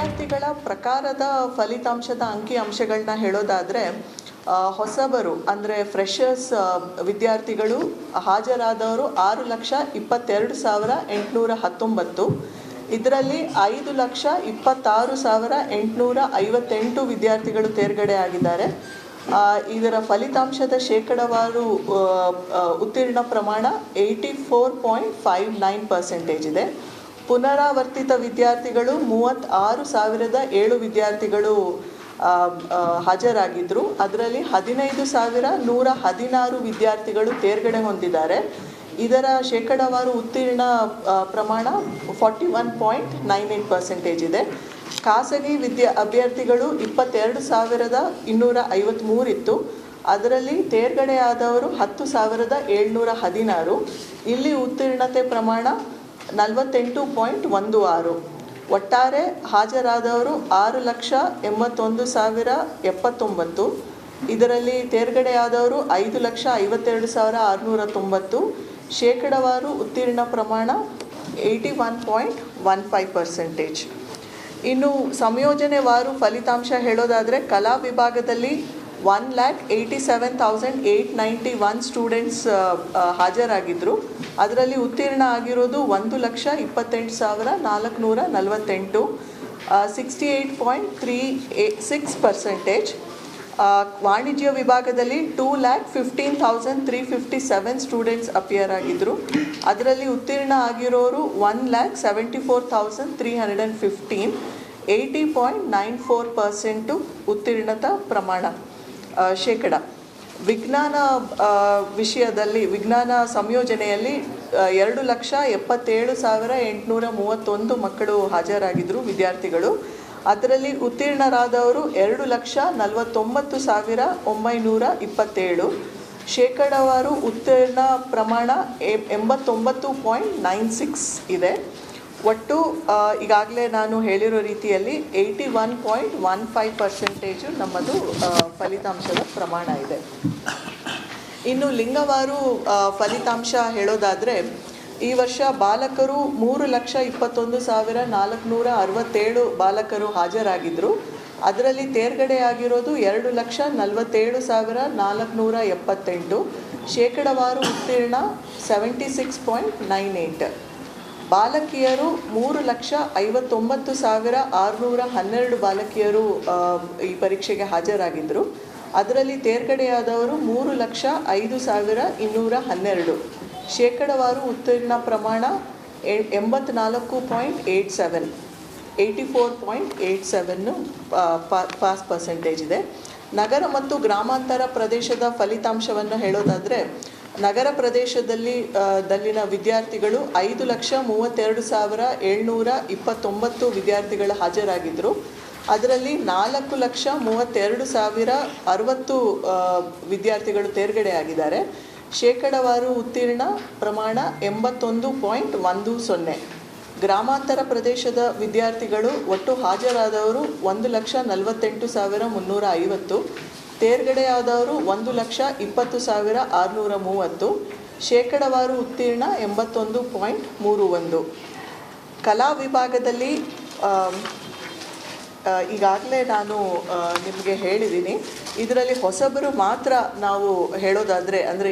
ವಿದ್ಯಾರ್ಥಿಗಳ ಪ್ರಕಾರದ ಫಲಿತಾಂಶದ ಅಂಕಿಅಂಶಗಳನ್ನ ಹೇಳೋದಾದರೆ, ಹೊಸಬರು ಅಂದರೆ ಫ್ರೆಷರ್ಸ್ ವಿದ್ಯಾರ್ಥಿಗಳು ಹಾಜರಾದವರು 6,22,819. ಇದರಲ್ಲಿ 5,26,858 ವಿದ್ಯಾರ್ಥಿಗಳು ತೇರ್ಗಡೆ ಆಗಿದ್ದಾರೆ. ಇದರ ಫಲಿತಾಂಶದ ಶೇಕಡವಾರು ಉತ್ತೀರ್ಣ ಪ್ರಮಾಣ 84.59% ಇದೆ. ಪುನರಾವರ್ತಿತ ವಿದ್ಯಾರ್ಥಿಗಳು 36,007 ವಿದ್ಯಾರ್ಥಿಗಳು ಹಾಜರಾಗಿದ್ದರು. ಅದರಲ್ಲಿ 15,116 ವಿದ್ಯಾರ್ಥಿಗಳು ತೇರ್ಗಡೆ ಹೊಂದಿದ್ದಾರೆ. ಇದರ ಶೇಕಡವಾರು ಉತ್ತೀರ್ಣ ಪ್ರಮಾಣ 41.98% ಇದೆ. ಖಾಸಗಿ ಅಭ್ಯರ್ಥಿಗಳು 22,253 ಇತ್ತು. ಅದರಲ್ಲಿ ತೇರ್ಗಡೆಯಾದವರು 10,716. ಇಲ್ಲಿ ಉತ್ತೀರ್ಣತೆ ಪ್ರಮಾಣ 48.16. ಒಟ್ಟಾರೆ ಹಾಜರಾದವರು 6,81,079. ಇದರಲ್ಲಿ ತೇರ್ಗಡೆಯಾದವರು 5,52,690. ಶೇಕಡವಾರು ಉತ್ತೀರ್ಣ ಪ್ರಮಾಣ 81.15%. ಇನ್ನು ಸಂಯೋಜನೆವಾರು ಫಲಿತಾಂಶ ಹೇಳೋದಾದರೆ, ಕಲಾ ವಿಭಾಗದಲ್ಲಿ 1,87,891 ಸ್ಟೂಡೆಂಟ್ಸ್ ಹಾಜರಾಗಿದ್ದರು. ಅದರಲ್ಲಿ ಉತ್ತೀರ್ಣ ಆಗಿರೋದು 1,28,448, 68.36%. ವಾಣಿಜ್ಯ ವಿಭಾಗದಲ್ಲಿ 2,15,357 ಸ್ಟೂಡೆಂಟ್ಸ್ ಅಪಿಯರ್ ಆಗಿದ್ದರು. ಅದರಲ್ಲಿ ಉತ್ತೀರ್ಣ ಆಗಿರೋರು 1,74,315, 80.94% ಉತ್ತೀರ್ಣತಾ ಪ್ರಮಾಣ ಶೇಕಡ. ವಿಜ್ಞಾನ ವಿಷಯದಲ್ಲಿ, ವಿಜ್ಞಾನ ಸಂಯೋಜನೆಯಲ್ಲಿ 2,77,831 ಮಕ್ಕಳು ಹಾಜರಾಗಿದ್ದರು, ವಿದ್ಯಾರ್ಥಿಗಳು. ಅದರಲ್ಲಿ ಉತ್ತೀರ್ಣರಾದವರು 2,49,927. ಶೇಕಡವಾರು ಉತ್ತೀರ್ಣ ಪ್ರಮಾಣ 89.96 ಇದೆ. ಒಟ್ಟು ಈಗಾಗಲೇ ನಾನು ಹೇಳಿರೋ ರೀತಿಯಲ್ಲಿ 81.15% ನಮ್ಮದು ಫಲಿತಾಂಶದ ಪ್ರಮಾಣ ಇದೆ. ಇನ್ನು ಲಿಂಗವಾರು ಫಲಿತಾಂಶ ಹೇಳೋದಾದರೆ, ಈ ವರ್ಷ ಬಾಲಕರು 3,21,467 ಬಾಲಕರು ಹಾಜರಾಗಿದ್ದರು. ಅದರಲ್ಲಿ ತೇರ್ಗಡೆಯಾಗಿರೋದು 2,47,478. ಶೇಕಡವಾರು ಉತ್ತೀರ್ಣ 76.98. ಬಾಲಕಿಯರು 3,59,612 ಬಾಲಕಿಯರು ಈ ಪರೀಕ್ಷೆಗೆ ಹಾಜರಾಗಿದ್ದರು. ಅದರಲ್ಲಿ ತೇರ್ಗಡೆಯಾದವರು 3,05,212. ಶೇಕಡವಾರು ಉತ್ತೀರ್ಣ ಪ್ರಮಾಣ 84.87, 84.87 ಪಾಸ್ ಪರ್ಸೆಂಟೇಜ್ ಇದೆ. ನಗರ ಮತ್ತು ಗ್ರಾಮಾಂತರ ಪ್ರದೇಶದ ಫಲಿತಾಂಶವನ್ನು ಹೇಳೋದಾದರೆ, ನಗರ ಪ್ರದೇಶದಲ್ಲಿನ ವಿದ್ಯಾರ್ಥಿಗಳು 5,32,729 ವಿದ್ಯಾರ್ಥಿಗಳು ಹಾಜರಾಗಿದ್ದರು. ಅದರಲ್ಲಿ 4,32,060 ವಿದ್ಯಾರ್ಥಿಗಳು ತೇರ್ಗಡೆಯಾಗಿದ್ದಾರೆ. ಶೇಕಡವಾರು ಉತ್ತೀರ್ಣ ಪ್ರಮಾಣ 81.10. ಗ್ರಾಮಾಂತರ ಪ್ರದೇಶದ ವಿದ್ಯಾರ್ಥಿಗಳು ಒಟ್ಟು ಹಾಜರಾದವರು 1,48,350. ತೇರ್ಗಡೆಯಾದವರು 1,20,630. ಶೇಕಡವಾರು ಉತ್ತೀರ್ಣ 81.31. ಕಲಾ ವಿಭಾಗದಲ್ಲಿ ಈಗಾಗಲೇ ನಾನು ನಿಮಗೆ ಹೇಳಿದ್ದೀನಿ. ಇದರಲ್ಲಿ ಹೊಸಬರು ಮಾತ್ರ ನಾವು ಹೇಳೋದಾದರೆ, ಅಂದರೆ